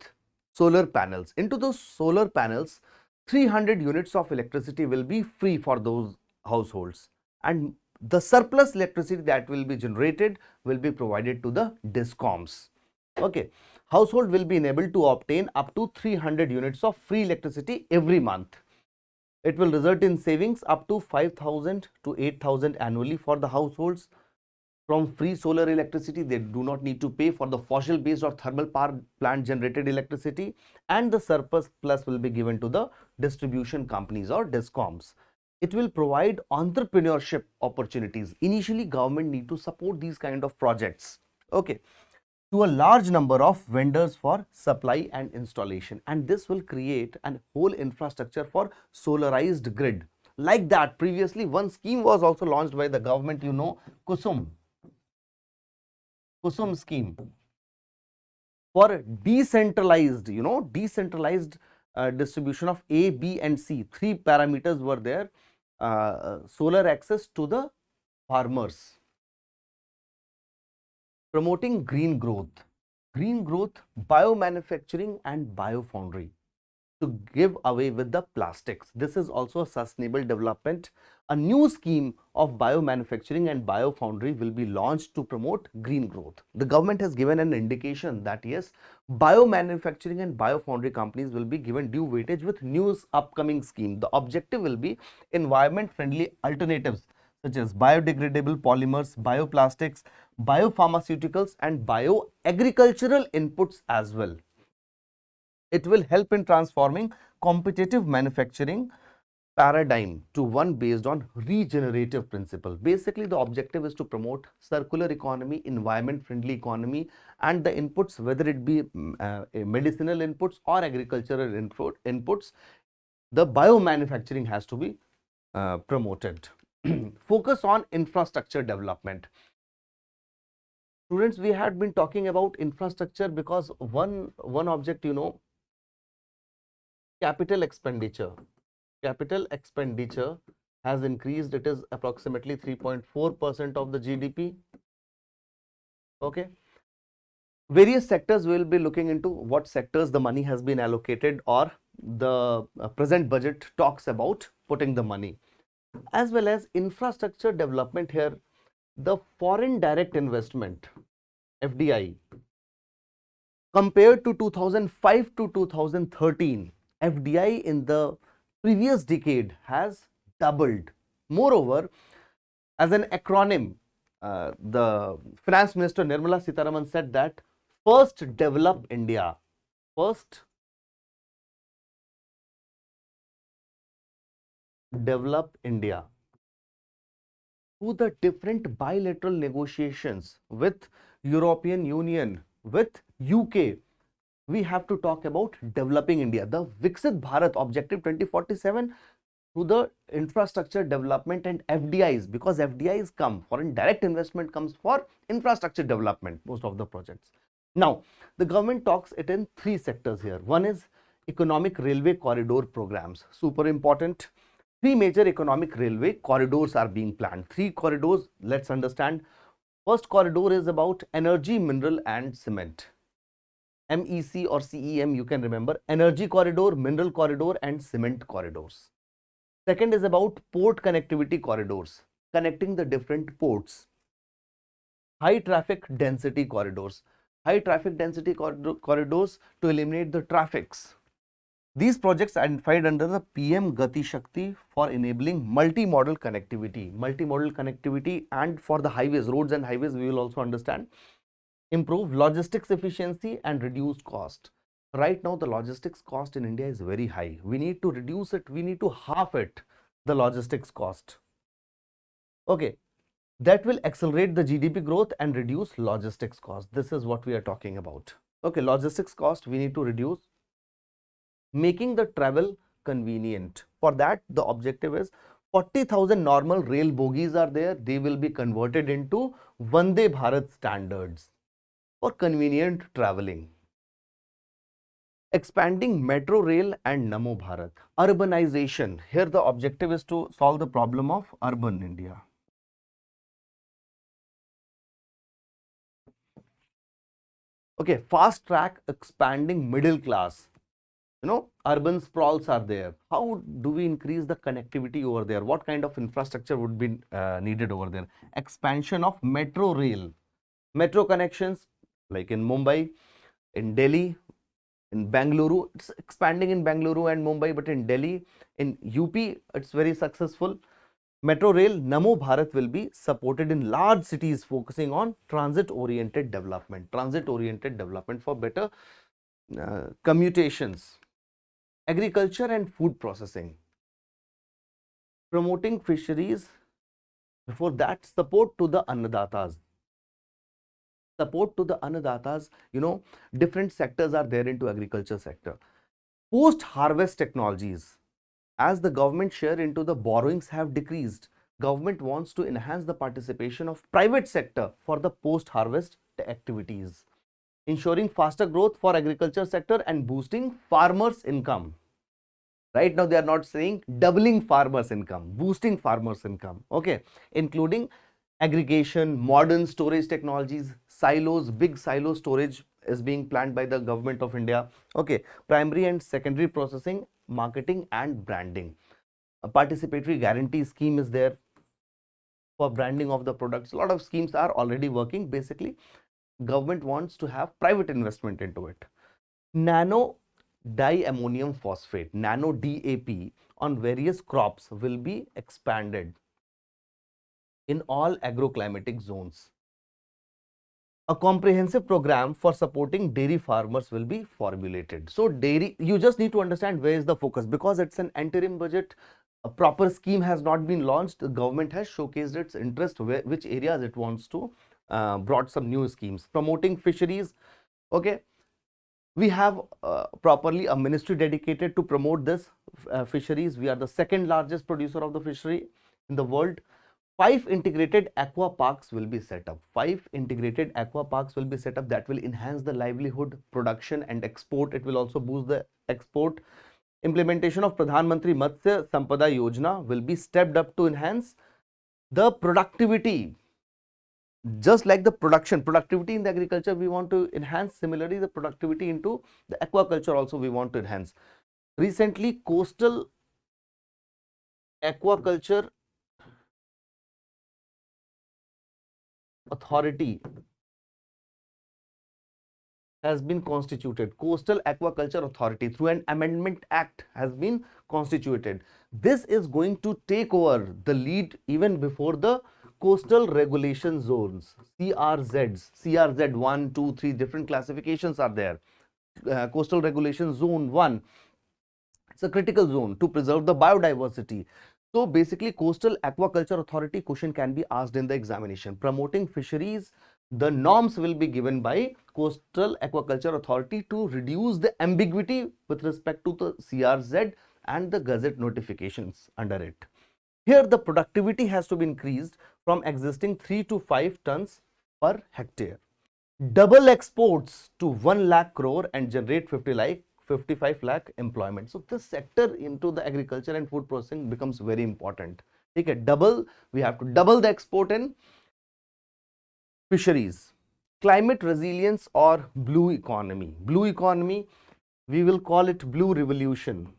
solar panels. Into those solar panels, 300 units of electricity will be free for those households, and the surplus electricity that will be generated will be provided to the discoms. Okay, household will be enabled to obtain up to 300 units of free electricity every month. It will result in savings up to 5,000 to 8,000 annually for the households. From free solar electricity, they do not need to pay for the fossil based or thermal power plant generated electricity, and the surplus plus will be given to the distribution companies or discoms. It will provide entrepreneurship opportunities. Initially, government need to support these kind of projects, okay, to a large number of vendors for supply and installation, and this will create a whole infrastructure for solarized grid. Like that, previously one scheme was also launched by the government, you know, Kusum scheme for decentralized, decentralized distribution of A, B and C. Three parameters were there. Solar access to the farmers. Promoting green growth, biomanufacturing and biofoundry, to give away with the plastics. This is also a sustainable development. A new scheme of biomanufacturing and biofoundry will be launched to promote green growth. The government has given an indication that yes, biomanufacturing and biofoundry companies will be given due weightage with new upcoming scheme. The objective will be environment friendly alternatives such as biodegradable polymers, bioplastics, biopharmaceuticals and bioagricultural inputs as well. It will help in transforming competitive manufacturing paradigm to one based on regenerative principle. Basically, the objective is to promote circular economy, environment friendly economy, and the inputs, whether it be medicinal inputs or agricultural inputs, the biomanufacturing has to be promoted. Focus on infrastructure development. Students, we had been talking about infrastructure because one object, you know, capital expenditure has increased. It is approximately 3.4% of the GDP. Okay, various sectors we will be looking into what sectors the money has been allocated, or the present budget talks about putting the money, as well as infrastructure development. Here the foreign direct investment, FDI, compared to 2005 to 2013, FDI in the previous decade has doubled. Moreover, as an acronym, the Finance Minister Nirmala Sitharaman said that first develop India, first develop India, through the different bilateral negotiations with European Union, with UK, we have to talk about developing India, the Viksit Bharat Objective 2047, through the infrastructure development and FDIs, because FDIs come, foreign direct investment comes for infrastructure development, most of the projects. Now, the government talks it in three sectors here. One is economic railway corridor programs, super important. Three major economic railway corridors are being planned. Three corridors, let's understand. First corridor is about energy, mineral and cement. MEC or CEM, you can remember, energy corridor, mineral corridor and cement corridors. Second is about port connectivity corridors, connecting the different ports. High traffic density corridors, corridors to eliminate the traffics. These projects are identified under the PM Gati Shakti for enabling multimodal connectivity, and for the highways, roads and highways, we will also understand, improve logistics efficiency and reduce cost. Right now, the logistics cost in India is very high. We need to reduce it. We need to halve it, the logistics cost. Okay, that will accelerate the GDP growth and reduce logistics cost. This is what we are talking about. Okay, logistics cost we need to reduce, making the travel convenient. For that, the objective is 40,000 normal rail bogies are there. They will be converted into Vande Bharat standards for convenient traveling. Expanding metro rail and Namo Bharat. Urbanization. Here the objective is to solve the problem of urban India. Okay, fast track expanding middle class. Urban sprawls are there. How do we increase the connectivity over there? What kind of infrastructure would be needed over there? Expansion of metro rail. Metro connections like in Mumbai, in Delhi, in Bangalore. It's expanding in Bangalore and Mumbai, but in Delhi, in UP, it's very successful. Metro rail, Namo Bharat will be supported in large cities focusing on transit-oriented development. Transit-oriented development for better commutations. Agriculture and food processing. Promoting fisheries. Before that, support to the annadatas. Support to the annadatas, different sectors are there into agriculture sector. Post-harvest technologies. As the government share into the borrowings have decreased, government wants to enhance the participation of private sector for the post-harvest activities, ensuring faster growth for agriculture sector and boosting farmers' income. Right now, they are not saying doubling farmers' income, boosting farmers' income, okay, including aggregation, modern storage technologies, silos, big silo storage is being planned by the government of India, okay, primary and secondary processing, marketing and branding. A participatory guarantee scheme is there for branding of the products. A lot of schemes are already working. Basically, government wants to have private investment into it. Nano diammonium phosphate, nano DAP on various crops will be expanded in all agroclimatic zones. A comprehensive program for supporting dairy farmers will be formulated. So dairy, you just need to understand where is the focus, because it's an interim budget. A proper scheme has not been launched. The government has showcased its interest, which areas it wants to brought some new schemes. Promoting fisheries. Okay, we have properly a ministry dedicated to promote this fisheries. We are the second largest producer of the fishery in the world. 5 integrated aqua parks will be set up. 5 integrated aqua parks will be set up that will enhance the livelihood, production and export. It will also boost the export. Implementation of Pradhan Mantri Matsya Sampada Yojana will be stepped up to enhance the productivity. Just like the productivity in the agriculture we want to enhance, similarly the productivity into the aquaculture also we want to enhance. Recently, coastal aquaculture authority has been constituted. Coastal Aquaculture Authority through an amendment act has been constituted. This is going to take over the lead even before the coastal regulation zones, CRZs, CRZ 1, 2, 3, different classifications are there. Coastal regulation zone 1, it's a critical zone to preserve the biodiversity. So basically, Coastal Aquaculture Authority question can be asked in the examination. Promoting fisheries, the norms will be given by Coastal Aquaculture Authority to reduce the ambiguity with respect to the CRZ and the Gazette notifications under it. Here the productivity has to be increased from existing 3 to 5 tons per hectare. Double exports to 1 lakh crore and generate 55 lakh employment. So this sector into the agriculture and food processing becomes very important. Okay, we have to double the export in fisheries. Climate resilience or blue economy. Blue economy, we will call it blue revolution.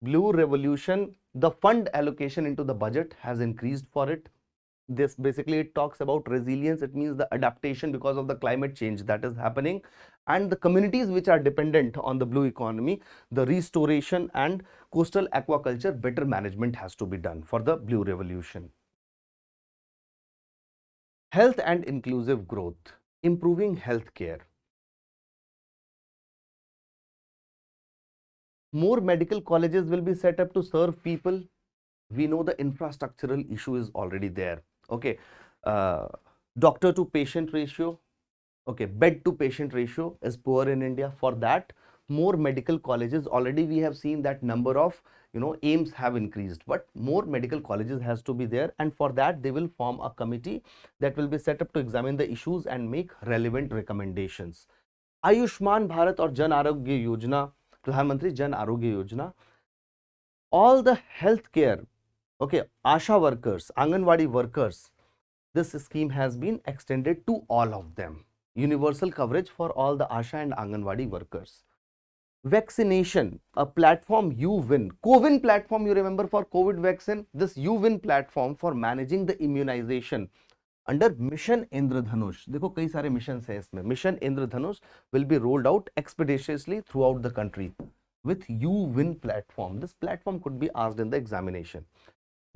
Blue revolution, the fund allocation into the budget has increased for it. This basically, it talks about resilience. It means the adaptation because of the climate change that is happening, and the communities which are dependent on the blue economy, the restoration and coastal aquaculture, better management has to be done for the blue revolution. Health and inclusive growth, improving healthcare. More medical colleges will be set up to serve people. We know the infrastructural issue is already there. Okay, doctor to patient ratio, okay, bed to patient ratio is poor in India. For that, more medical colleges, already we have seen that number of AIMS have increased, but more medical colleges has to be there, and for that they will form a committee that will be set up to examine the issues and make relevant recommendations. Ayushman Bharat or Jan Arogya Yojana, Pradhan Mantri Jan Arogya Yojana, all the healthcare, okay, Asha workers, Anganwadi workers, this scheme has been extended to all of them. Universal coverage for all the Asha and Anganwadi workers. Vaccination, a platform UWin, CoWin platform, you remember for COVID vaccine, this UWin platform for managing the immunization under Mission Indradhanush. देखो कई सारे missions हैं इसमें. Mission Indradhanush will be rolled out expeditiously throughout the country with UWin platform. This platform could be asked in the examination.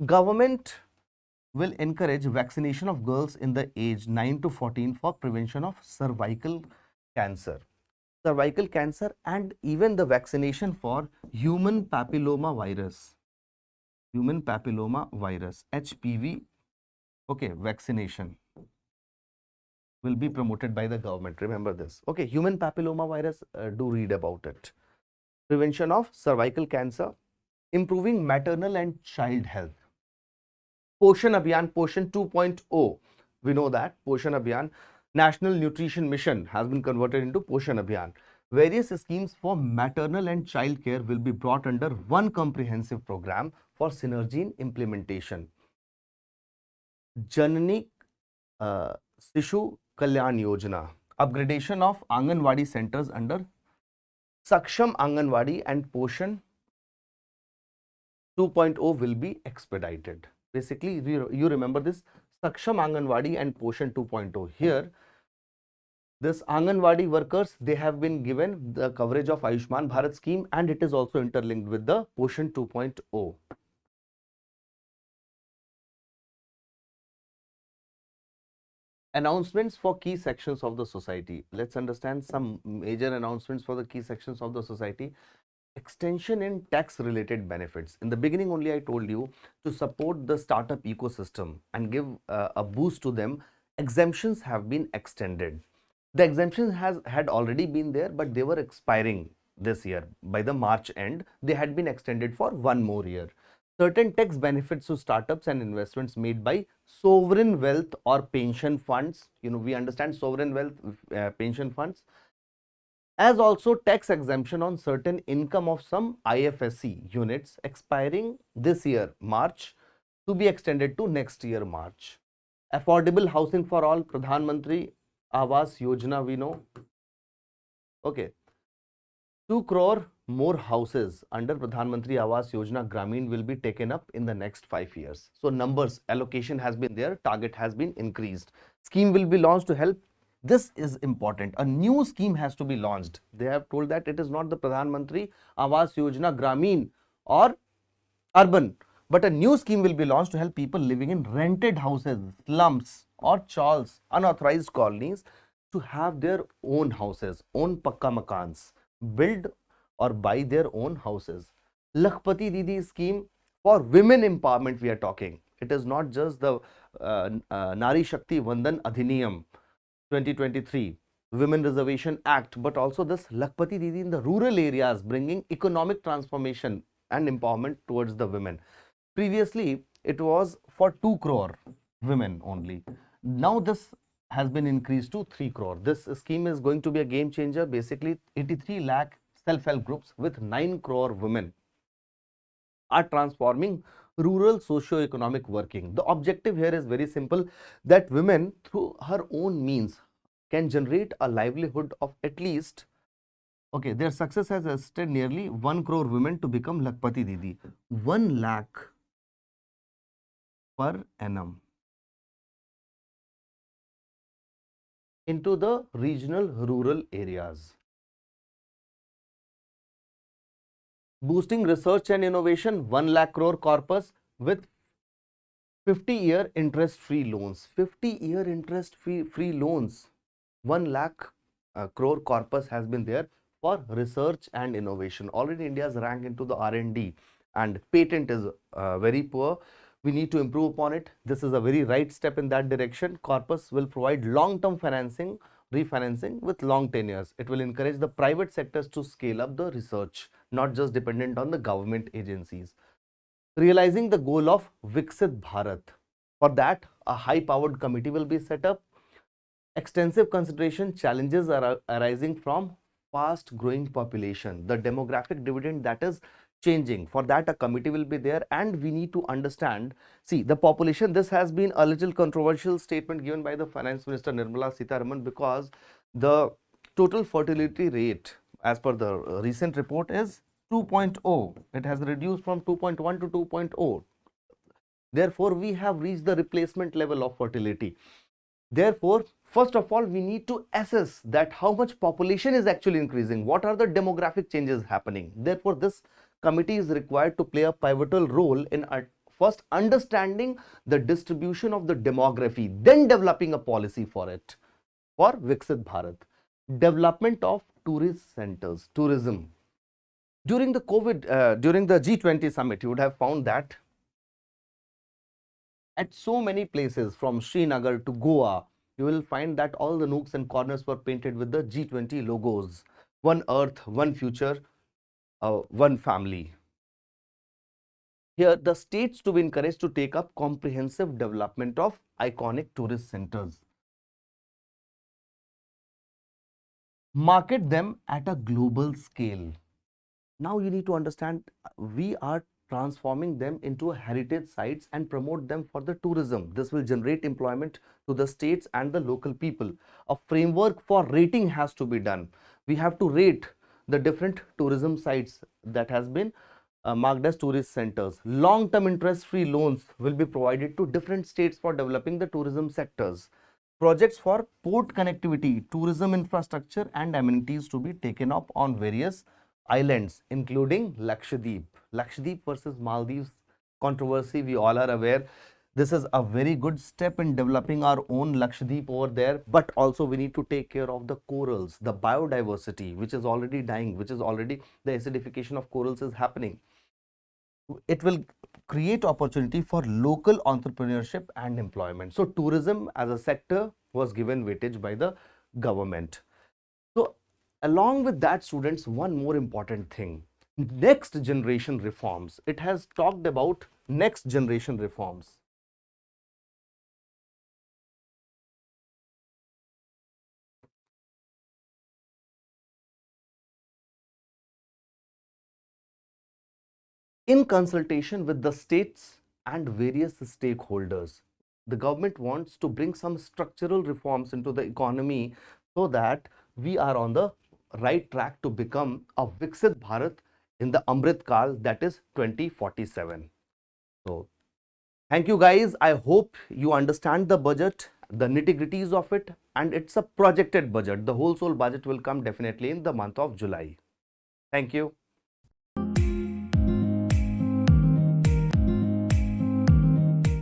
Government will encourage vaccination of girls in the age 9 to 14 for prevention of cervical cancer. Cervical cancer and even the vaccination for human papilloma virus. Human papilloma virus, HPV, okay, vaccination will be promoted by the government. Remember this. Okay, human papilloma virus, do read about it. Prevention of cervical cancer, improving maternal and child health. Poshan Abhiyan, Poshan 2.0. We know that Poshan Abhiyan, National Nutrition Mission has been converted into Poshan Abhiyan. Various schemes for maternal and child care will be brought under one comprehensive program for synergy in implementation. Janani Sishu Kalyan Yojana, upgradation of Anganwadi centers under Saksham Anganwadi and Poshan 2.0 will be expedited. Basically, you remember this Saksham Anganwadi and Poshan 2.0. Here, this Anganwadi workers, they have been given the coverage of Ayushman Bharat scheme and it is also interlinked with the Poshan 2.0. Announcements for key sections of the society. Let's understand some major announcements for the key sections of the society. Extension in tax related benefits. In the beginning only I told you to support the startup ecosystem and give a boost to them. Exemptions have been extended. The exemptions had already been there, but they were expiring this year. By the March end, they had been extended for one more year. Certain tax benefits to startups and investments made by sovereign wealth or pension funds. You know, we understand sovereign wealth pension funds, as also tax exemption on certain income of some IFSC units expiring this year, March, to be extended to next year, March. Affordable housing for all, Pradhan Mantri Awas Yojana, we know. Okay. 2 crore more houses under Pradhan Mantri Awas Yojana Gramin will be taken up in the next 5 years. So numbers, allocation has been there, target has been increased. Scheme will be launched to help. This is important. A new scheme has to be launched. They have told that it is not the Pradhan Mantri Awas Yojana Gramin or urban, but a new scheme will be launched to help people living in rented houses, slums or chawls, unauthorized colonies to have their own houses, own pakka makans, build or buy their own houses. Lakhpati Didi scheme for women empowerment we are talking. It is not just the Nari Shakti Vandan Adhiniyam 2023 Women Reservation Act, but also this Lakhpati Didi in the rural areas, bringing economic transformation and empowerment towards the women. Previously, it was for 2 crore women only. Now this has been increased to 3 crore. This scheme is going to be a game changer. Basically, 83 lakh self-help groups with 9 crore women are transforming rural socio-economic working. The objective here is very simple, that women through her own means can generate a livelihood of at least, okay, their success has assisted nearly 1 crore women to become Lakhpati Didi. 1 lakh per annum into the regional rural areas. Boosting research and innovation, 1 lakh crore corpus with 50-year interest-free loans. 50-year interest-free loans. 1 lakh crore corpus has been there for research and innovation. Already India's rank into the R&D and patent is very poor. We need to improve upon it. This is a very right step in that direction. Corpus will provide long-term financing, refinancing with long tenures. It will encourage the private sectors to scale up the research, not just dependent on the government agencies. Realizing the goal of Viksit Bharat. For that, a high-powered committee will be set up Extensive consideration challenges are arising from fast growing population, the demographic dividend that is changing. For that, a committee will be there, and we need to understand. See, the population, this has been a little controversial statement given by the Finance Minister Nirmala Sitharaman, because the total fertility rate as per the recent report is 2.0. It has reduced from 2.1 to 2.0. Therefore, we have reached the replacement level of fertility. Therefore, first of all, we need to assess that how much population is actually increasing, what are the demographic changes happening. Therefore, this committee is required to play a pivotal role in first understanding the distribution of the demography, then developing a policy for it, for Viksit Bharat. Development of tourist centers, tourism. During the during the G20 summit, you would have found that at so many places from Srinagar to Goa, you will find that all the nooks and corners were painted with the G20 logos. One Earth, one future, one family. Here, the states to be encouraged to take up comprehensive development of iconic tourist centers. Market them at a global scale. Now you need to understand, we are transforming them into heritage sites and promote them for the tourism. This will generate employment to the states and the local people. A framework for rating has to be done. We have to rate the different tourism sites that has been marked as tourist centers. Long-term interest-free loans will be provided to different states for developing the tourism sectors. Projects for port connectivity, tourism infrastructure and amenities to be taken up on various islands, including Lakshadweep. Lakshadweep versus Maldives controversy, we all are aware. This is a very good step in developing our own Lakshadweep over there, but also we need to take care of the corals, the biodiversity, which is already dying, which is already, the acidification of corals is happening. It will create opportunity for local entrepreneurship and employment. So tourism as a sector was given weightage by the government. So along with that, students, one more important thing, next generation reforms. It has talked about next generation reforms. In consultation with the states and various stakeholders, the government wants to bring some structural reforms into the economy so that we are on the right track to become a Viksit Bharat in the Amrit Kal, that is 2047. So, thank you guys. I hope you understand the budget, the nitty-gritties of it, and it's a projected budget. The whole soul budget will come definitely in the month of July. Thank you.